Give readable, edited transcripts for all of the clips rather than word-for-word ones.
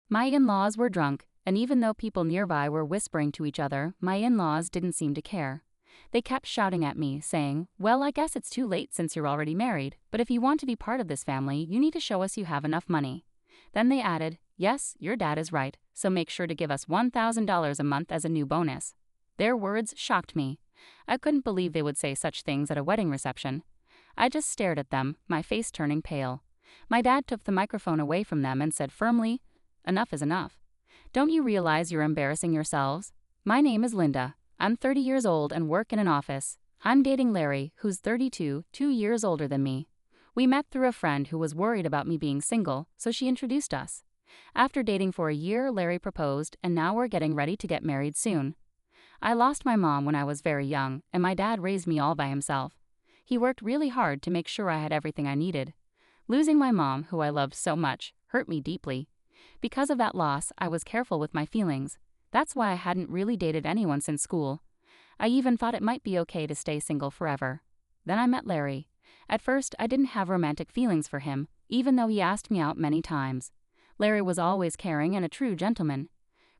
My in-laws were drunk, and even though people nearby were whispering to each other, my in-laws didn't seem to care. They kept shouting at me, saying, "Well, I guess it's too late since you're already married, but if you want to be part of this family, you need to show us you have enough money." Then they added, "Yes, your dad is right, so make sure to give us $1,000 a month as a new bonus." Their words shocked me. I couldn't believe they would say such things at a wedding reception. I just stared at them, my face turning pale. My dad took the microphone away from them and said firmly, "Enough is enough. Don't you realize you're embarrassing yourselves? My name is Linda. I'm 30 years old and work in an office. I'm dating Larry, who's 32, 2 years older than me. We met through a friend who was worried about me being single, so she introduced us. After dating for a year, Larry proposed, and now we're getting ready to get married soon. I lost my mom when I was very young, and my dad raised me all by himself. He worked really hard to make sure I had everything I needed. Losing my mom, who I loved so much, hurt me deeply. Because of that loss, I was careful with my feelings. That's why I hadn't really dated anyone since school. I even thought it might be okay to stay single forever. Then I met Larry. At first, I didn't have romantic feelings for him, even though he asked me out many times. Larry was always caring and a true gentleman.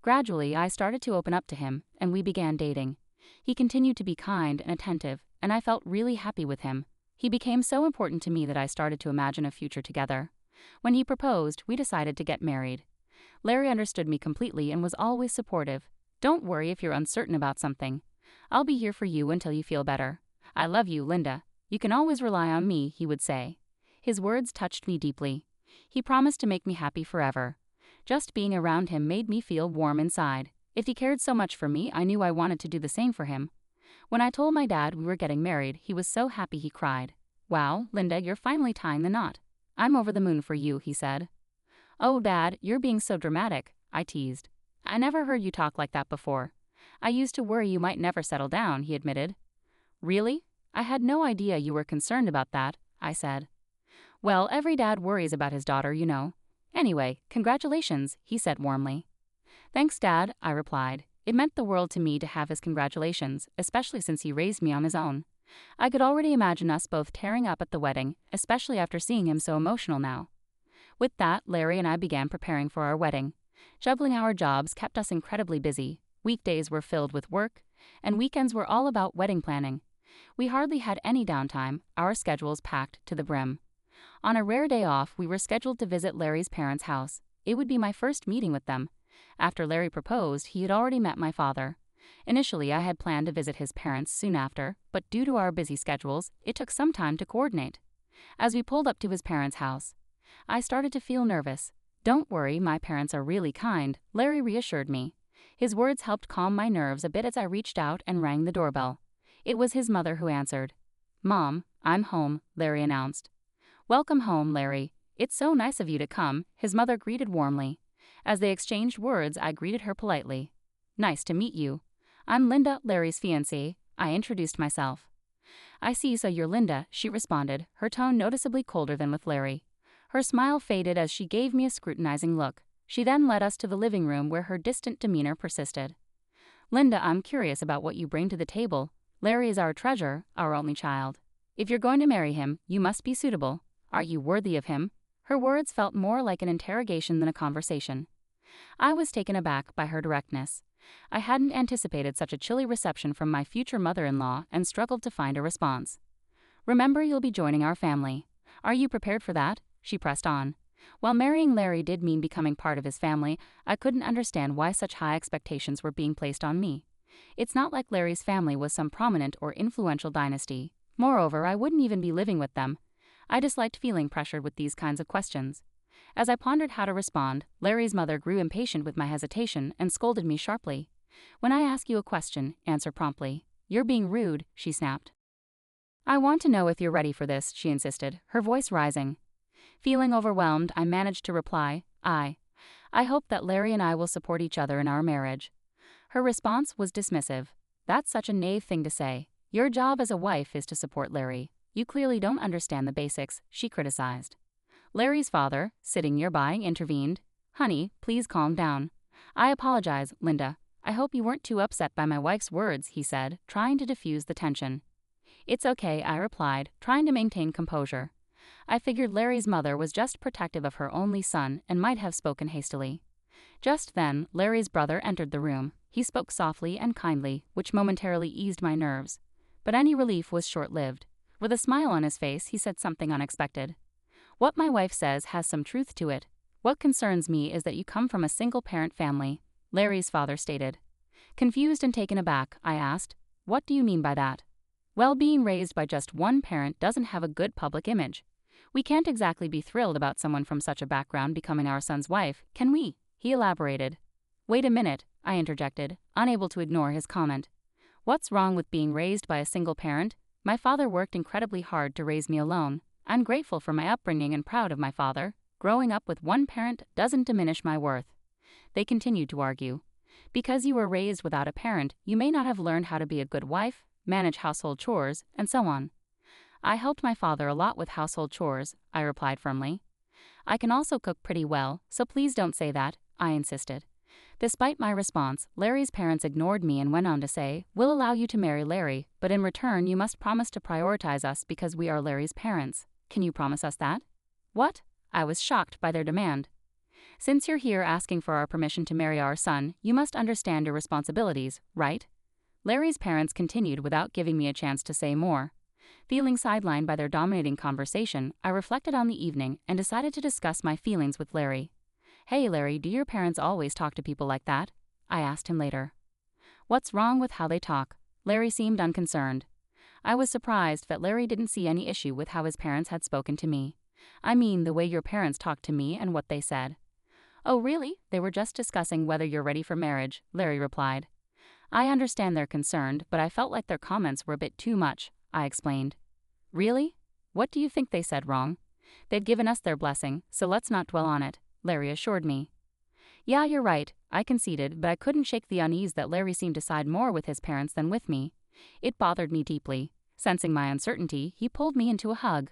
Gradually, I started to open up to him, and we began dating. He continued to be kind and attentive, and I felt really happy with him. He became so important to me that I started to imagine a future together. When he proposed, we decided to get married. Larry understood me completely and was always supportive. "Don't worry if you're uncertain about something. I'll be here for you until you feel better. I love you, Linda. You can always rely on me," he would say. His words touched me deeply. He promised to make me happy forever. Just being around him made me feel warm inside. If he cared so much for me, I knew I wanted to do the same for him. When I told my dad we were getting married, he was so happy he cried. "Wow, Linda, you're finally tying the knot. I'm over the moon for you," he said. "Oh, Dad, you're being so dramatic," I teased. "I never heard you talk like that before. I used to worry you might never settle down," he admitted. "Really? I had no idea you were concerned about that," I said. "Well, every dad worries about his daughter, you know. Anyway, congratulations," he said warmly. "Thanks, Dad," I replied. It meant the world to me to have his congratulations, especially since he raised me on his own. I could already imagine us both tearing up at the wedding, especially after seeing him so emotional now. With that, Larry and I began preparing for our wedding. Juggling our jobs kept us incredibly busy. Weekdays were filled with work, and weekends were all about wedding planning. We hardly had any downtime, our schedules packed to the brim. On a rare day off, we were scheduled to visit Larry's parents' house. It would be my first meeting with them. After Larry proposed, he had already met my father. Initially, I had planned to visit his parents soon after, but due to our busy schedules, it took some time to coordinate. As we pulled up to his parents' house, I started to feel nervous. "Don't worry, my parents are really kind," Larry reassured me. His words helped calm my nerves a bit as I reached out and rang the doorbell. It was his mother who answered. "Mom, I'm home," Larry announced. "Welcome home, Larry. It's so nice of you to come," his mother greeted warmly. As they exchanged words, I greeted her politely. "Nice to meet you. I'm Linda, Larry's fiancée," I introduced myself. "I see, so you're Linda," she responded, her tone noticeably colder than with Larry. Her smile faded as she gave me a scrutinizing look. She then led us to the living room where her distant demeanor persisted. "Linda, I'm curious about what you bring to the table. Larry is our treasure, our only child. If you're going to marry him, you must be suitable. Are you worthy of him?" Her words felt more like an interrogation than a conversation. I was taken aback by her directness. I hadn't anticipated such a chilly reception from my future mother-in-law and struggled to find a response. "Remember, you'll be joining our family. Are you prepared for that?" she pressed on. While marrying Larry did mean becoming part of his family, I couldn't understand why such high expectations were being placed on me. It's not like Larry's family was some prominent or influential dynasty. Moreover, I wouldn't even be living with them. I disliked feeling pressured with these kinds of questions. As I pondered how to respond, Larry's mother grew impatient with my hesitation and scolded me sharply. "When I ask you a question, answer promptly. You're being rude," she snapped. "I want to know if you're ready for this," she insisted, her voice rising. Feeling overwhelmed, I managed to reply, I hope that Larry and I will support each other in our marriage." Her response was dismissive. "That's such a naive thing to say. Your job as a wife is to support Larry. You clearly don't understand the basics," she criticized. Larry's father, sitting nearby, intervened. "Honey, please calm down." "I apologize, Linda. I hope you weren't too upset by my wife's words," he said, trying to diffuse the tension. "It's okay," I replied, trying to maintain composure. I figured Larry's mother was just protective of her only son and might have spoken hastily. Just then, Larry's brother entered the room. He spoke softly and kindly, which momentarily eased my nerves. But any relief was short-lived. With a smile on his face, he said something unexpected. "What my wife says has some truth to it. What concerns me is that you come from a single-parent family," Larry's father stated. Confused and taken aback, I asked, "What do you mean by that?" "Well, being raised by just one parent doesn't have a good public image. We can't exactly be thrilled about someone from such a background becoming our son's wife, can we?" he elaborated. "Wait a minute," I interjected, unable to ignore his comment. "What's wrong with being raised by a single parent? My father worked incredibly hard to raise me alone. I'm grateful for my upbringing and proud of my father. Growing up with one parent doesn't diminish my worth." They continued to argue. "Because you were raised without a parent, you may not have learned how to be a good wife, manage household chores, and so on." "I helped my father a lot with household chores," I replied firmly. "I can also cook pretty well, so please don't say that," I insisted. Despite my response, Larry's parents ignored me and went on to say, "We'll allow you to marry Larry, but in return you must promise to prioritize us because we are Larry's parents. Can you promise us that?" "What?" I was shocked by their demand. "Since you're here asking for our permission to marry our son, you must understand your responsibilities, right?" Larry's parents continued without giving me a chance to say more. Feeling sidelined by their dominating conversation, I reflected on the evening and decided to discuss my feelings with Larry. "Hey Larry, do your parents always talk to people like that?" I asked him later. "What's wrong with how they talk?" Larry seemed unconcerned. I was surprised that Larry didn't see any issue with how his parents had spoken to me. "I mean the way your parents talked to me and what they said." "Oh really? They were just discussing whether you're ready for marriage," Larry replied. "I understand they're concerned, but I felt like their comments were a bit too much," I explained. "Really? What do you think they said wrong?" "They'd given us their blessing, so let's not dwell on it," Larry assured me. "Yeah, you're right," I conceded, but I couldn't shake the unease that Larry seemed to side more with his parents than with me. It bothered me deeply. Sensing my uncertainty, he pulled me into a hug.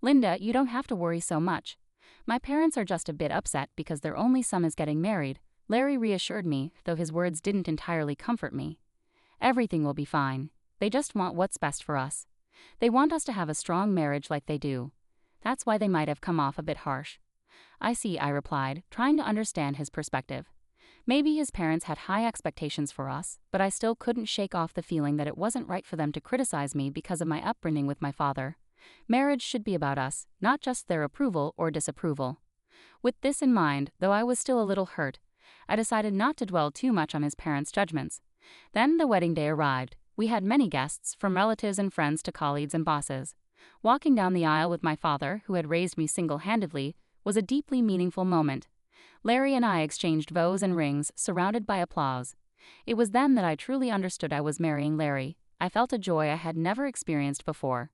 "Linda, you don't have to worry so much. My parents are just a bit upset because their only son is getting married," Larry reassured me, though his words didn't entirely comfort me. "Everything will be fine. They just want what's best for us. They want us to have a strong marriage like they do. That's why they might have come off a bit harsh." "I see," I replied, trying to understand his perspective. Maybe his parents had high expectations for us, but I still couldn't shake off the feeling that it wasn't right for them to criticize me because of my upbringing with my father. Marriage should be about us, not just their approval or disapproval. With this in mind, though I was still a little hurt, I decided not to dwell too much on his parents' judgments. Then the wedding day arrived. We had many guests, from relatives and friends to colleagues and bosses. Walking down the aisle with my father, who had raised me single-handedly, was a deeply meaningful moment. Larry and I exchanged vows and rings, surrounded by applause. It was then that I truly understood I was marrying Larry. I felt a joy I had never experienced before.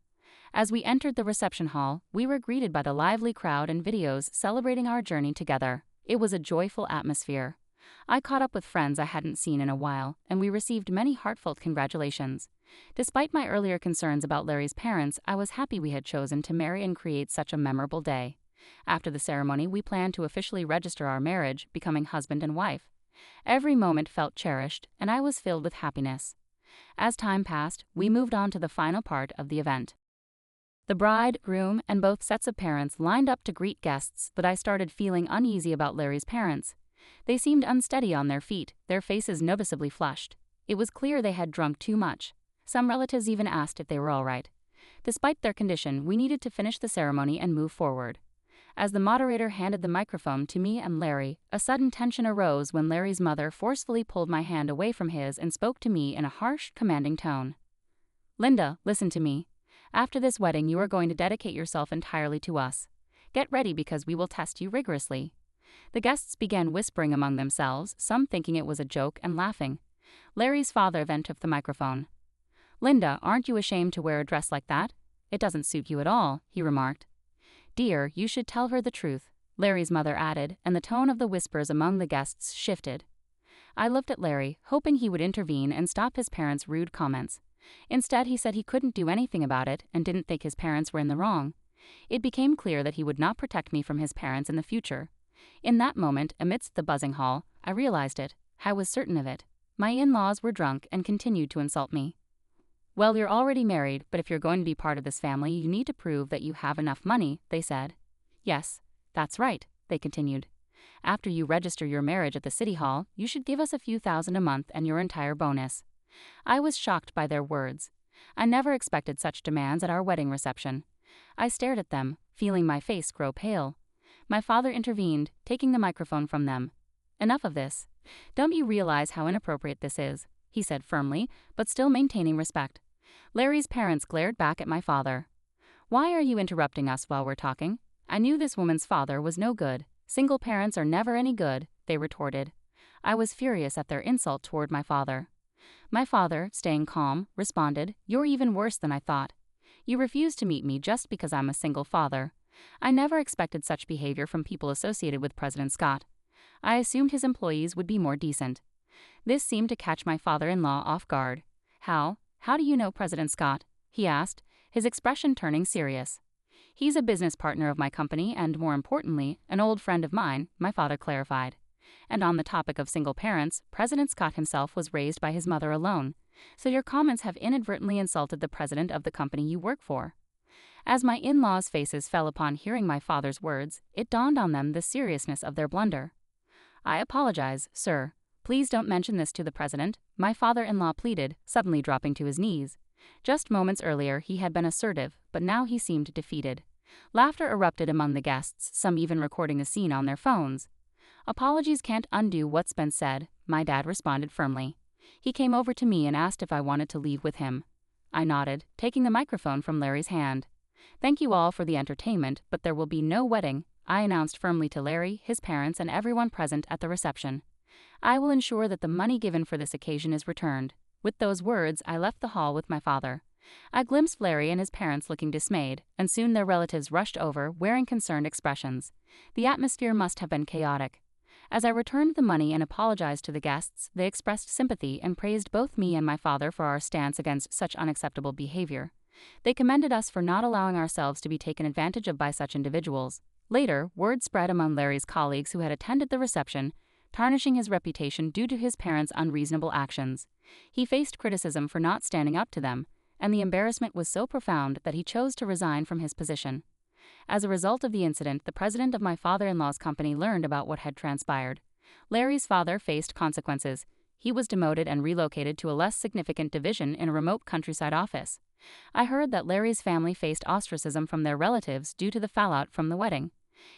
As we entered the reception hall, we were greeted by the lively crowd and videos celebrating our journey together. It was a joyful atmosphere. I caught up with friends I hadn't seen in a while, and we received many heartfelt congratulations. Despite my earlier concerns about Larry's parents, I was happy we had chosen to marry and create such a memorable day. After the ceremony, we planned to officially register our marriage, becoming husband and wife. Every moment felt cherished, and I was filled with happiness. As time passed, we moved on to the final part of the event. The bride, groom, and both sets of parents lined up to greet guests, but I started feeling uneasy about Larry's parents. They seemed unsteady on their feet, their faces noticeably flushed. It was clear they had drunk too much. Some relatives even asked if they were all right. Despite their condition, we needed to finish the ceremony and move forward. As the moderator handed the microphone to me and Larry, a sudden tension arose when Larry's mother forcefully pulled my hand away from his and spoke to me in a harsh, commanding tone. "Linda, listen to me. After this wedding, you are going to dedicate yourself entirely to us. Get ready because we will test you rigorously." The guests began whispering among themselves, some thinking it was a joke and laughing. Larry's father then took the microphone. "Linda, aren't you ashamed to wear a dress like that? It doesn't suit you at all," he remarked. "Dear, you should tell her the truth," Larry's mother added, and the tone of the whispers among the guests shifted. I looked at Larry, hoping he would intervene and stop his parents' rude comments. Instead, he said he couldn't do anything about it and didn't think his parents were in the wrong. It became clear that he would not protect me from his parents in the future. In that moment, amidst the buzzing hall, I realized it. I was certain of it. My in-laws were drunk and continued to insult me. "Well, you're already married, but if you're going to be part of this family, you need to prove that you have enough money," they said. "Yes, that's right," they continued. After you register your marriage at the city hall, you should give us a few thousand a month and your entire bonus." I was shocked by their words. I never expected such demands at our wedding reception. I stared at them, feeling my face grow pale. My father intervened, taking the microphone from them. "Enough of this. Don't you realize how inappropriate this is?" he said firmly, but still maintaining respect. Larry's parents glared back at my father. "Why are you interrupting us while we're talking?" I knew this woman's father was no good. "Single parents are never any good," they retorted. I was furious at their insult toward my father. My father, staying calm, responded, "You're even worse than I thought. You refuse to meet me just because I'm a single father." I never expected such behavior from people associated with President Scott. I assumed his employees would be more decent. This seemed to catch my father-in-law off guard. How do you know President Scott?" he asked, his expression turning serious. "He's a business partner of my company and, more importantly, an old friend of mine," my father clarified. "And on the topic of single parents, President Scott himself was raised by his mother alone. So your comments have inadvertently insulted the president of the company you work for." As my in-laws' faces fell upon hearing my father's words, it dawned on them the seriousness of their blunder. "I apologize, sir. Please don't mention this to the president," my father-in-law pleaded, suddenly dropping to his knees. Just moments earlier he had been assertive, but now he seemed defeated. Laughter erupted among the guests, some even recording the scene on their phones. "Apologies can't undo what's been said," my dad responded firmly. He came over to me and asked if I wanted to leave with him. I nodded, taking the microphone from Larry's hand. "Thank you all for the entertainment, but there will be no wedding," I announced firmly to Larry, his parents, and everyone present at the reception. "I will ensure that the money given for this occasion is returned." With those words, I left the hall with my father. I glimpsed Larry and his parents looking dismayed, and soon their relatives rushed over, wearing concerned expressions. The atmosphere must have been chaotic. As I returned the money and apologized to the guests, they expressed sympathy and praised both me and my father for our stance against such unacceptable behavior. They commended us for not allowing ourselves to be taken advantage of by such individuals. Later, word spread among Larry's colleagues who had attended the reception, tarnishing his reputation due to his parents' unreasonable actions. He faced criticism for not standing up to them, and the embarrassment was so profound that he chose to resign from his position. As a result of the incident, the president of my father-in-law's company learned about what had transpired. Larry's father faced consequences. He was demoted and relocated to a less significant division in a remote countryside office. I heard that Larry's family faced ostracism from their relatives due to the fallout from the wedding.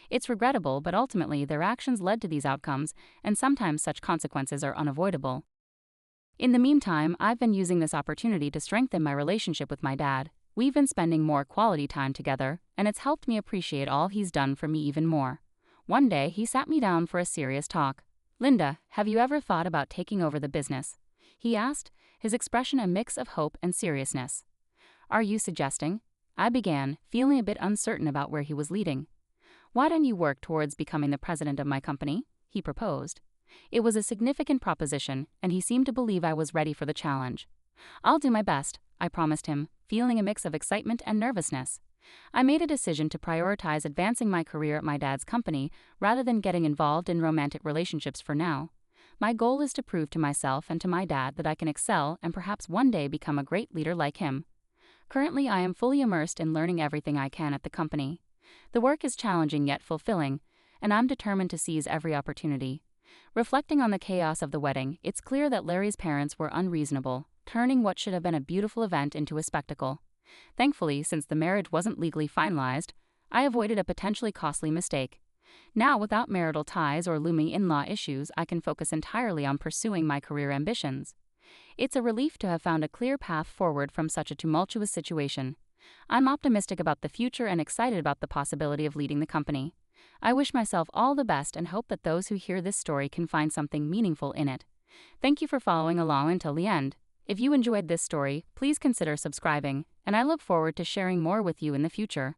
It's regrettable, but ultimately their actions led to these outcomes, and sometimes such consequences are unavoidable. In the meantime, I've been using this opportunity to strengthen my relationship with my dad. We've been spending more quality time together, and it's helped me appreciate all he's done for me even more. One day, he sat me down for a serious talk. "Linda, have you ever thought about taking over the business?" he asked, his expression a mix of hope and seriousness. "Are you suggesting?" I began, feeling a bit uncertain about where he was leading. "Why don't you work towards becoming the president of my company?" he proposed. It was a significant proposition, and he seemed to believe I was ready for the challenge. "I'll do my best," I promised him, feeling a mix of excitement and nervousness. I made a decision to prioritize advancing my career at my dad's company rather than getting involved in romantic relationships for now. My goal is to prove to myself and to my dad that I can excel and perhaps one day become a great leader like him. Currently, I am fully immersed in learning everything I can at the company. The work is challenging yet fulfilling, and I'm determined to seize every opportunity. Reflecting on the chaos of the wedding, it's clear that Larry's parents were unreasonable, turning what should have been a beautiful event into a spectacle. Thankfully, since the marriage wasn't legally finalized, I avoided a potentially costly mistake. Now, without marital ties or looming in-law issues, I can focus entirely on pursuing my career ambitions. It's a relief to have found a clear path forward from such a tumultuous situation. I'm optimistic about the future and excited about the possibility of leading the company. I wish myself all the best and hope that those who hear this story can find something meaningful in it. Thank you for following along until the end. If you enjoyed this story, please consider subscribing, and I look forward to sharing more with you in the future.